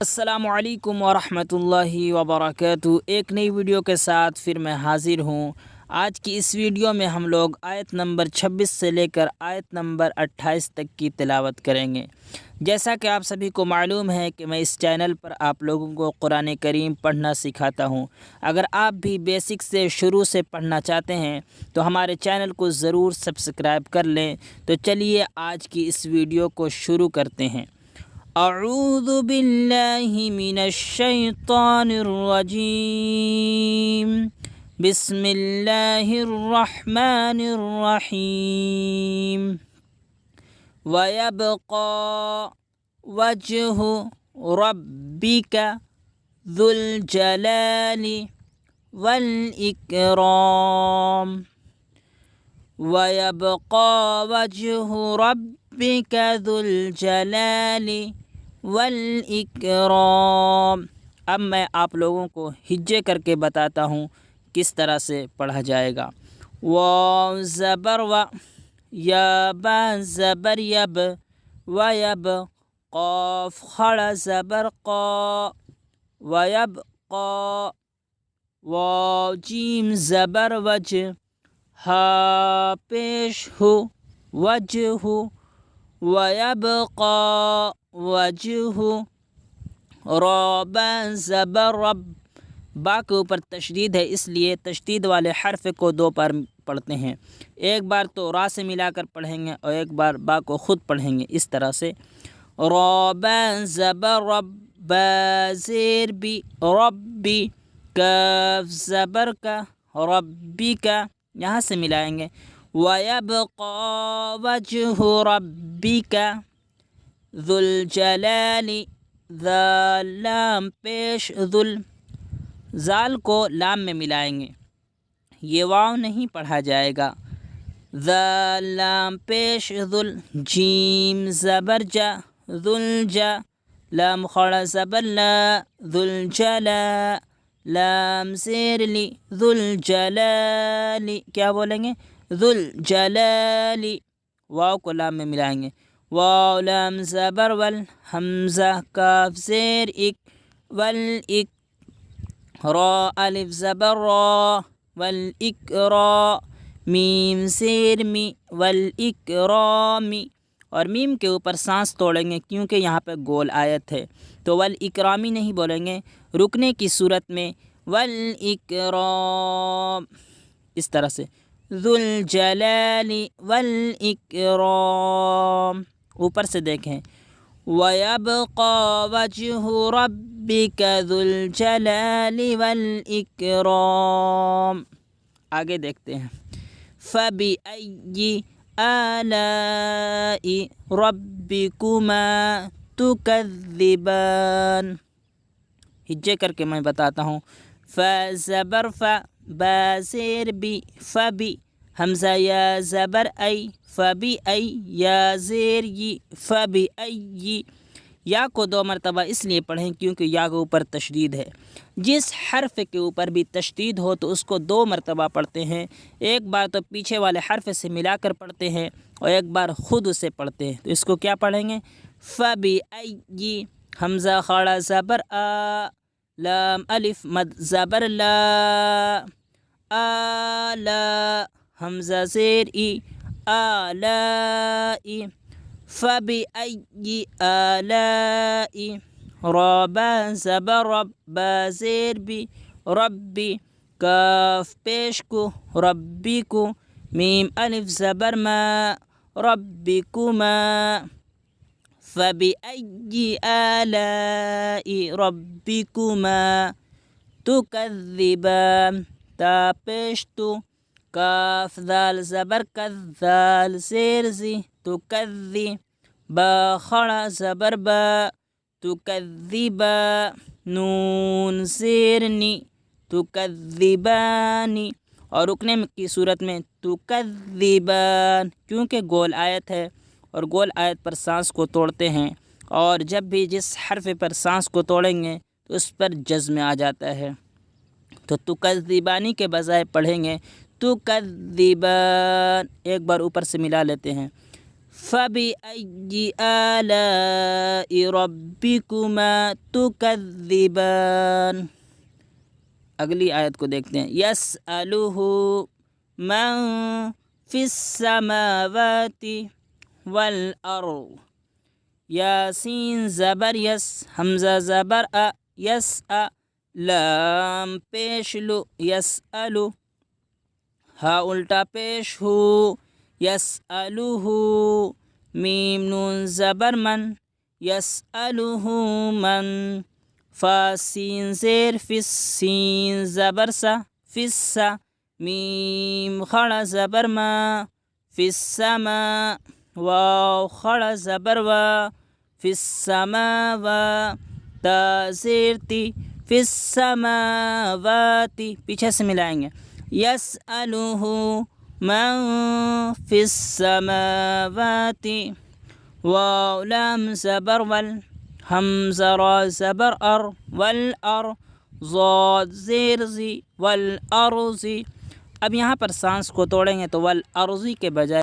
السلام علیکم ورحمۃ اللہ وبرکاتہ۔ ایک نئی ویڈیو کے ساتھ پھر میں حاضر ہوں۔ آج کی اس ویڈیو میں ہم لوگ آیت نمبر 26 سے لے کر آیت نمبر 28 تک کی تلاوت کریں گے۔ جیسا کہ آپ سبھی کو معلوم ہے کہ میں اس چینل پر آپ لوگوں کو قرآن کریم پڑھنا سکھاتا ہوں۔ اگر آپ بھی بیسک سے شروع سے پڑھنا چاہتے ہیں تو ہمارے چینل کو ضرور سبسکرائب کر لیں۔ تو چلیے آج کی اس ویڈیو کو شروع کرتے ہیں۔ اعوذ باللہ من الشیطان الرجیم، بسم اللہ الرحمن الرحیم۔ وَيَبْقَى وَجْهُ رَبِّكَ ذُو الْجَلَالِ وَالْإِكْرَامِ۔ وَيَبْقَى وَجْهُ رَبِّكَ ذُو الْجَلَالِ وَالْإِكْرَامِ۔ اب میں آپ لوگوں کو ہجے کر کے بتاتا ہوں کس طرح سے پڑھا جائے گا۔ واو زبر و، یا با زبر یب، ویب، قاف خڑا زبر قا، ویب قا، واو جیم زبر وج، ہا پیش ہو، وجہ، ویبقا وجہ، را با زبر رب، با کے اوپر تشدید ہے اس لیے تشدید والے حرف کو دو بار پڑھتے ہیں۔ ایک بار تو را سے ملا کر پڑھیں گے اور ایک بار با کو خود پڑھیں گے اس طرح سے۔ را با زبر رب، با زیر بی، ربی، کاف زبر کا، ربی کا، یہاں سے ملائیں گے۔ وَيَبْقَى وَجْهُ رَبِّكَ ذُو الْجَلَالِ، ذال لام پیش ذل، زال کو لام میں ملائیں گے، یہ واو نہیں پڑھا جائے گا۔ ذال لام پیش ذل، جیم زبر جا، ذل جا، لام خڑا زبر لا، ذل جلا، لام زیر لی، ذل جلالی، کیا بولیں گے؟ ذل جلالی، واو کو لام میں ملائیں گے۔ واو لام زبر ول، حمزہ کاف زیر اک، ول اک، را الف زبر را، ول اک را، میم زیر می، ول اک رامی، اور میم کے اوپر سانس توڑیں گے کیونکہ یہاں پہ گول آیت ہے تو ول اکرامی نہیں بولیں گے، رکنے کی صورت میں ول اکرام، اس طرح سے ذو الجلال والاکرام۔ اوپر سے دیکھیں، وَيَبْقَى وَجْهُ رَبِّكَ ذُو الْجَلَالِ وَالْإِكْرَامِ۔ آگے دیکھتے ہیں، فَبِأَيِّ آلَاءِ رَبِّكُمَا تُكَذِّبَانِ۔ ہجے کر کے میں بتاتا ہوں۔ فا زبر فا، با زیر بی، فبی، حمزہ یا زبر ای، فبی ای، یا زیر ی، فبی ای، یا کو دو مرتبہ اس لیے پڑھیں کیونکہ یا کے اوپر تشدید ہے۔ جس حرف کے اوپر بھی تشدید ہو تو اس کو دو مرتبہ پڑھتے ہیں، ایک بار تو پیچھے والے حرف سے ملا کر پڑھتے ہیں اور ایک بار خود سے پڑھتے ہیں۔ تو اس کو کیا پڑھیں گے؟ فبی ای، حمزہ خڑا زبر آ، لام الف مد زبر لا، آلا، حمزہ زیر ای، آلائی، فبأي آلاء، را با زبر رب، با زیر بی، ربی، کاف پیش کو، ربی کو، میم الف زبر ما، ربکما، فبأي آلاء ربكما تكذبان، تا پیش تو، کاف ذال زبر کذ، ذال زیر زی، تکذی، با خڑا زبر با، تکذبا، نون زیر نی، تکذبانی، اور رکنے کی صورت میں تکذبان، کیونکہ گول آیت ہے اور گول آیت پر سانس کو توڑتے ہیں، اور جب بھی جس حرف پر سانس کو توڑیں گے تو اس پر جزم آ جاتا ہے۔ تو تکذبانی کے بجائے پڑھیں گے تکذبان، ایک بار اوپر سے ملا لیتے ہیں۔ فَبِأَيِّ آلَاءِ رَبِّكُمَا تُكَذِّبَانِ۔ اگلی آیت کو دیکھتے ہیں۔ یسألہ من فی السماوات والارض، یاسین زبر یس، حمزہ زبر ا، یس لام پیش لو، یسألو، ہا الٹا پیش ہو، یسألہ، میم نون زبر من، یسألہ من، فا سین زیر فس، سین زبر سا، فسا، میم خڑا زبر ما، فسما، واو خڑا زبر وا، فسماوا، تا زیر تی، فسماواتی، پیچھے سے ملائیں گے۔ یسألہ من فی السماوات، واو لام زبر ول، حمزہ را زبر ار، والار، ضاد زیر زی، والارض۔ اب یہاں پر سانس کو توڑیں گے تو والارض کے بجائے